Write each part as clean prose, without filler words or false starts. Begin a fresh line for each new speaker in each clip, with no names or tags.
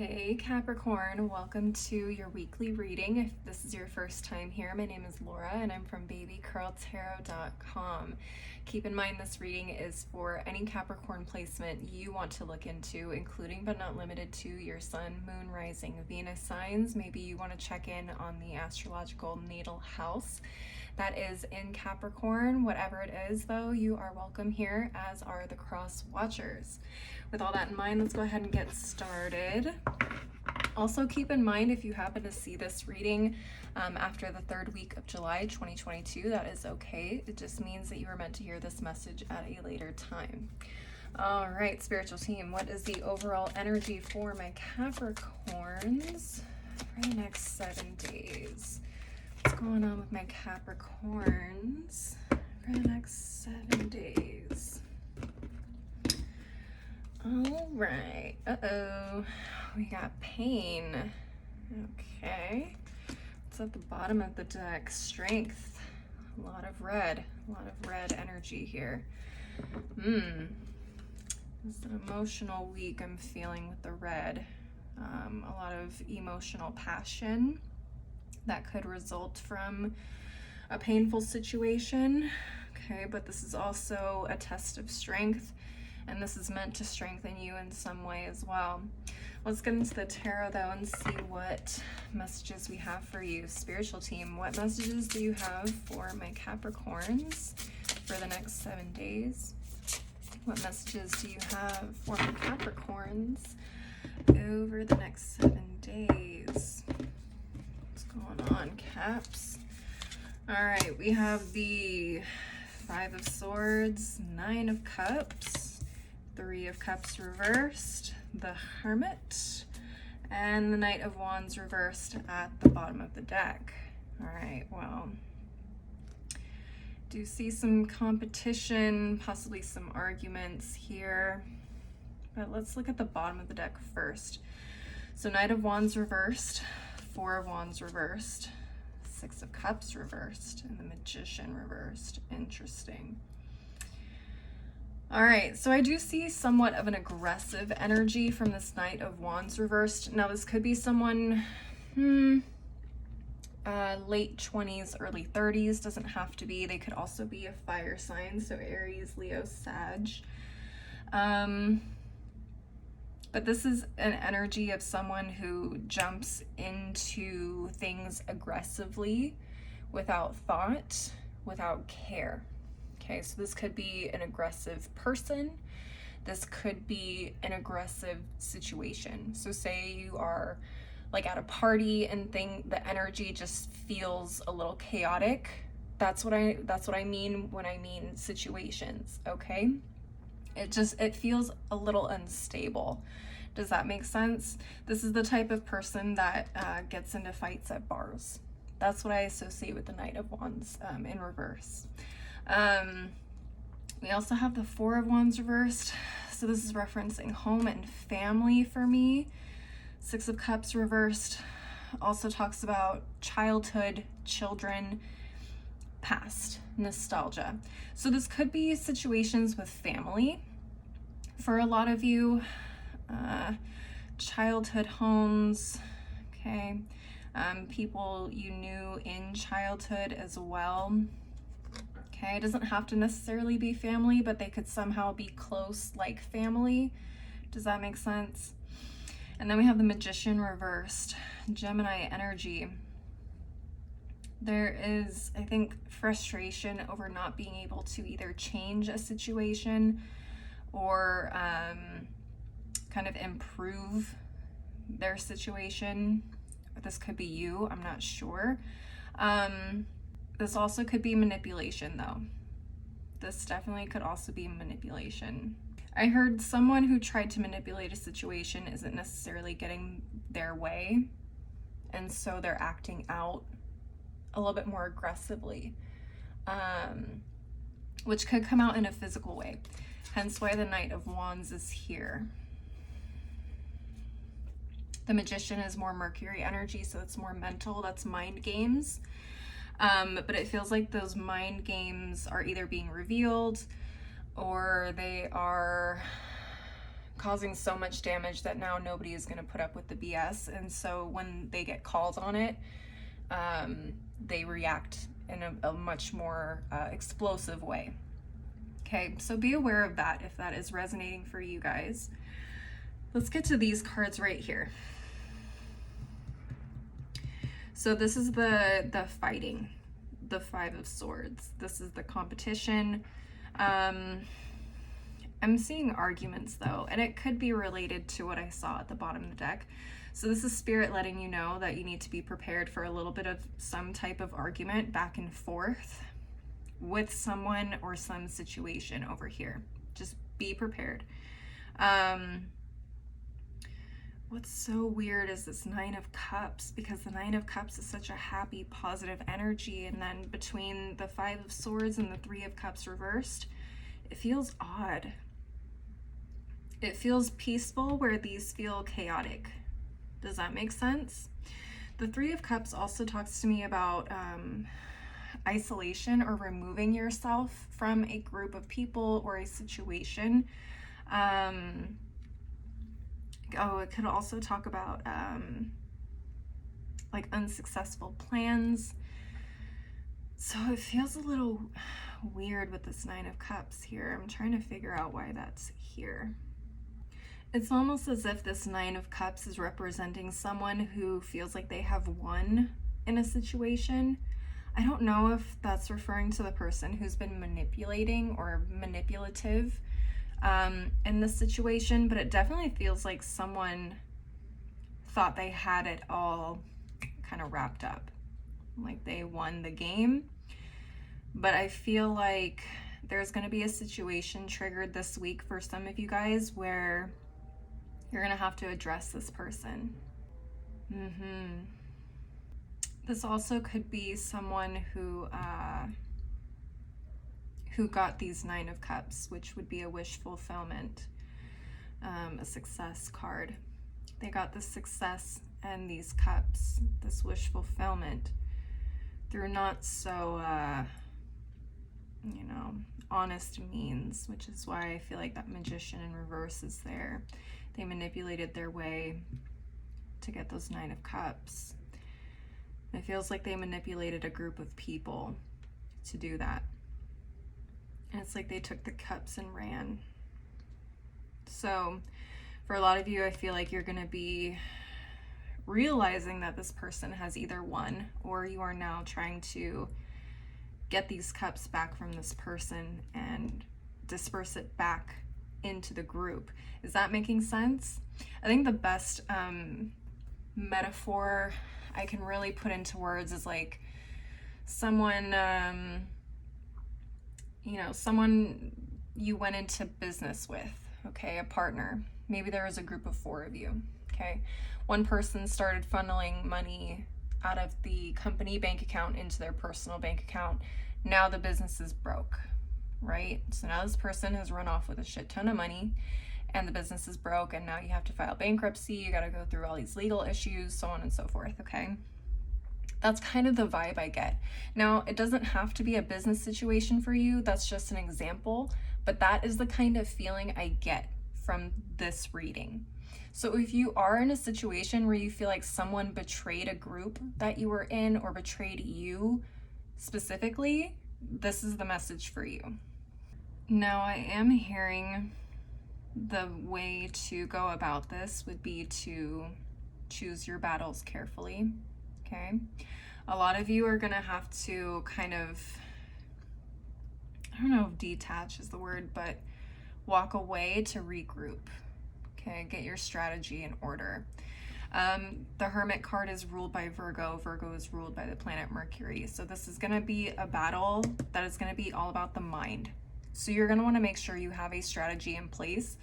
Hey Capricorn, welcome to your weekly reading. If this is your first time here, my name is Laura and I'm from babycurltarot.com. Keep in mind this reading is for any Capricorn placement you want to look into, including but not limited to your sun, moon, rising, Venus signs. Maybe you want to check in on the astrological natal house that is in Capricorn. Whatever it is though, you are welcome here, as are the cross watchers. With all that in mind, let's go ahead and get started. Also keep in mind, if you happen to see this reading after the third week of July 2022, that is okay. It just means that you were meant to hear this message at a later time. All right, spiritual team, what is the overall energy for my Capricorns for the next 7 days? What's going on with my Capricorns for the next 7 days? All right. Uh-oh. We got pain. Okay. What's at the bottom of the deck? Strength. A lot of red energy here. It's an emotional week I'm feeling with the red. A lot of emotional passion that could result from a painful situation. Okay, but this is also a test of strength, and this is meant to strengthen you in some way as well. Let's get into the tarot though and see what messages we have for you. Spiritual team, what messages do you have for my Capricorns for the next 7 days? What messages do you have for my Capricorns over the next 7 days? What's going on, Caps? All right, we have the 5 of Swords, 9 of Cups, 3 of Cups reversed, the Hermit, and the Knight of Wands reversed at the bottom of the deck. All right, well, do see some competition, possibly some arguments here, but let's look at the bottom of the deck first. So Knight of Wands reversed, 4 of Wands reversed, 6 of Cups reversed, and the Magician reversed. Interesting. All right, so I do see somewhat of an aggressive energy from this Knight of Wands reversed. Now this could be someone late 20s, early 30s, doesn't have to be. They could also be a fire sign, so Aries, Leo, Sag. But this is an energy of someone who jumps into things aggressively without thought, without care. Okay, so this could be an aggressive person. This could be an aggressive situation. So say you are like at a party and the energy just feels a little chaotic. That's what I mean when I mean situations, okay? It feels a little unstable. Does that make sense? This is the type of person that gets into fights at bars. That's what I associate with the Knight of Wands in reverse. We also have the 4 of Wands reversed. So this is referencing home and family for me. 6 of Cups reversed also talks about childhood, children, past, nostalgia. So this could be situations with family for a lot of you, childhood homes, okay, people you knew in childhood as well. Okay, it doesn't have to necessarily be family, but they could somehow be close like family. Does that make sense? And then we have the Magician reversed, Gemini energy. There is, I think, frustration over not being able to either change a situation or kind of improve their situation. This could be you, I'm not sure. This also could be manipulation though. This definitely could also be manipulation. I heard someone who tried to manipulate a situation isn't necessarily getting their way, and so they're acting out a little bit more aggressively, which could come out in a physical way. Hence why the Knight of Wands is here. The Magician is more Mercury energy, so it's more mental, that's mind games. But it feels like those mind games are either being revealed or they are causing so much damage that now nobody is going to put up with the BS. And so when they get called on it, they react in a much more explosive way. Okay, so be aware of that if that is resonating for you guys. Let's get to these cards right here. So this is the fighting, the Five of Swords. This is the competition. I'm seeing arguments though, and it could be related to what I saw at the bottom of the deck. So this is Spirit letting you know that you need to be prepared for a little bit of some type of argument back and forth with someone or some situation over here. Just be prepared. What's so weird is this Nine of Cups, because the Nine of Cups is such a happy, positive energy, and then between the Five of Swords and the Three of Cups reversed, it feels odd. It feels peaceful where these feel chaotic. Does that make sense? The Three of Cups also talks to me about isolation or removing yourself from a group of people or a situation. It could also talk about like unsuccessful plans. So it feels a little weird with this Nine of Cups here. I'm trying to figure out why that's here. It's almost as if this Nine of Cups is representing someone who feels like they have won in a situation. I don't know if that's referring to the person who's been manipulating or manipulative in this situation, but it definitely feels like someone thought they had it all kind of wrapped up, like they won the game. But I feel like there's going to be a situation triggered this week for some of you guys where you're going to have to address this person. This also could be someone who got these Nine of Cups, which would be a wish fulfillment, a success card. They got the success and these cups, this wish fulfillment, through not so, honest means, which is why I feel like that Magician in reverse is there. They manipulated their way to get those Nine of Cups. It feels like they manipulated a group of people to do that. And it's like they took the cups and ran. So for a lot of you, I feel like you're going to be realizing that this person has either won, or you are now trying to get these cups back from this person and disperse it back into the group. Is that making sense? I think the best metaphor I can really put into words is like someone, someone you went into business with, okay, a partner. Maybe there was a group of 4 of you, okay? One person started funneling money out of the company bank account into their personal bank account. Now the business is broke, right? So now this person has run off with a shit ton of money and the business is broke, and now you have to file bankruptcy. You got to go through all these legal issues, so on and so forth, okay? That's kind of the vibe I get. Now, it doesn't have to be a business situation for you. That's just an example, but that is the kind of feeling I get from this reading. So if you are in a situation where you feel like someone betrayed a group that you were in or betrayed you specifically, this is the message for you. Now, I am hearing the way to go about this would be to choose your battles carefully, okay? A lot of you are going to have to kind of, I don't know if detach is the word, but walk away to regroup, okay? Get your strategy in order. The Hermit card is ruled by Virgo. Virgo is ruled by the planet Mercury. So this is going to be a battle that is going to be all about the mind. So you're going to want to make sure you have a strategy in place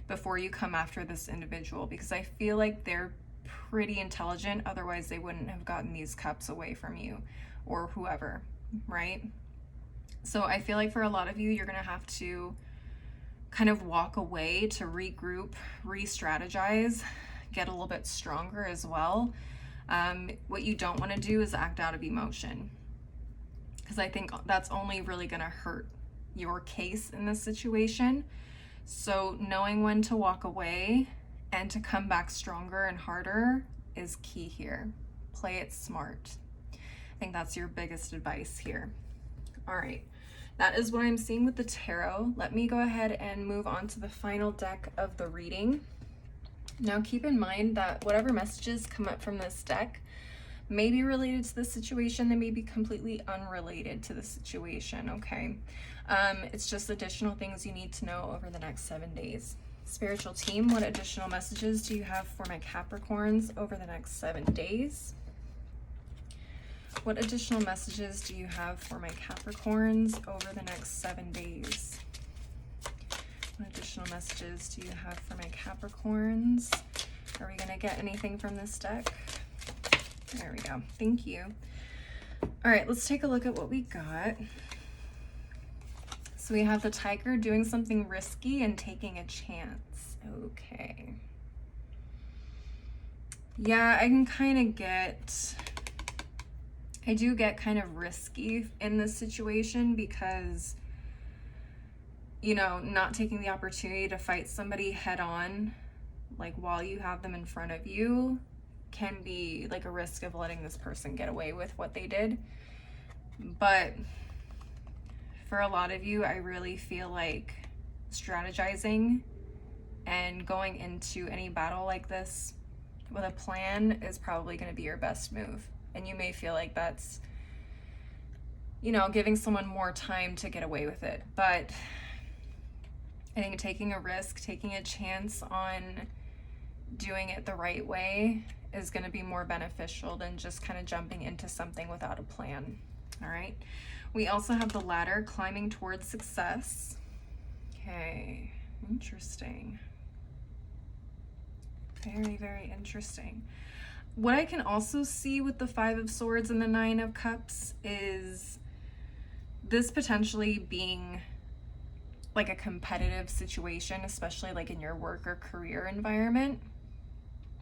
before you come after this individual, because I feel like they're pretty intelligent. Otherwise, they wouldn't have gotten these cups away from you or whoever, right? So I feel like for a lot of you, you're going to have to kind of walk away to regroup, re-strategize, get a little bit stronger as well. What you don't want to do is act out of emotion, because I think that's only really going to hurt your case in this situation. So knowing when to walk away and to come back stronger and harder is key here. Play it smart. I think that's your biggest advice here. All right, that is what I'm seeing with the tarot. Let me go ahead and move on to the final deck of the reading. Now keep in mind that whatever messages come up from this deck may be related to the situation, they may be completely unrelated to the situation, okay? It's just additional things you need to know over the next 7 days. Spiritual team, what additional messages do you have for my Capricorns over the next 7 days? What additional messages do you have for my Capricorns over the next 7 days? What additional messages do you have for my Capricorns? Are we going to get anything from this deck? There we go. Thank you. All right, let's take a look at what we got. So we have the tiger doing something risky and taking a chance. Okay. Yeah, I do get kind of risky in this situation because, you know, not taking the opportunity to fight somebody head on, like while you have them in front of you, can be like a risk of letting this person get away with what they did. But for a lot of you, I really feel like strategizing and going into any battle like this with a plan is probably going to be your best move. And you may feel like that's, you know, giving someone more time to get away with it. But I think taking a risk, taking a chance on doing it the right way is going to be more beneficial than just kind of jumping into something without a plan. All right. We also have the ladder, climbing towards success. Okay, interesting. Very, very interesting. What I can also see with the 5 of Swords and the 9 of Cups is this potentially being like a competitive situation, especially like in your work or career environment.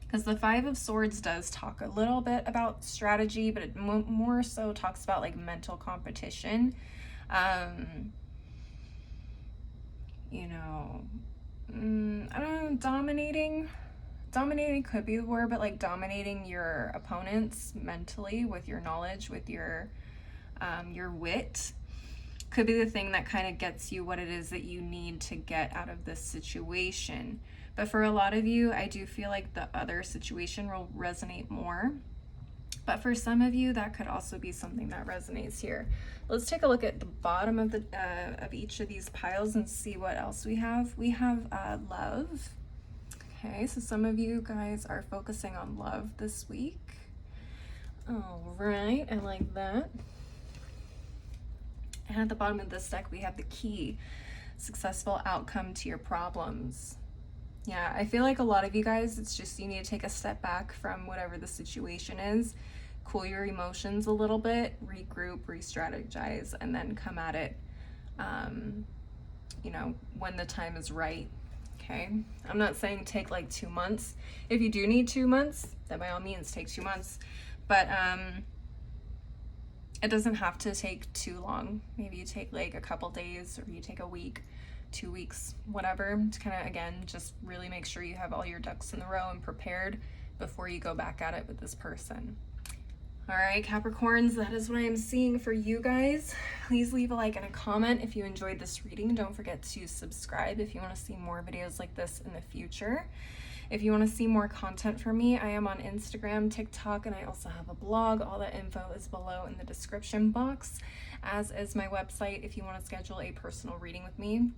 Because the 5 of Swords does talk a little bit about strategy, but it more so talks about like mental competition. You know, I don't know, dominating could be the word, but like dominating your opponents mentally with your knowledge, with your wit could be the thing that kind of gets you what it is that you need to get out of this situation. But for a lot of you, I do feel like the other situation will resonate more. But for some of you, that could also be something that resonates here. Let's take a look at the bottom of the of each of these piles and see what else we have. We have love. Okay, so some of you guys are focusing on love this week. All right, I like that. And at the bottom of this deck, we have the key, successful outcome to your problems. Yeah, I feel like a lot of you guys, it's just you need to take a step back from whatever the situation is, cool your emotions a little bit, regroup, re-strategize, and then come at it, you know, when the time is right. Okay, I'm not saying take like 2 months. If you do need 2 months, then by all means take 2 months. But it doesn't have to take too long. Maybe you take like a couple days, or you take a week, 2 weeks, whatever, to kind of, again, just really make sure you have all your ducks in the row and prepared before you go back at it with this person. All right, Capricorns, that is what I am seeing for you guys. Please leave a like and a comment if you enjoyed this reading. Don't forget to subscribe if you want to see more videos like this in the future. If you want to see more content from me, I am on Instagram, TikTok, and I also have a blog. All that info is below in the description box, as is my website if you want to schedule a personal reading with me.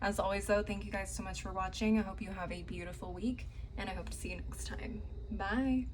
As always, though, thank you guys so much for watching. I hope you have a beautiful week, and I hope to see you next time. Bye.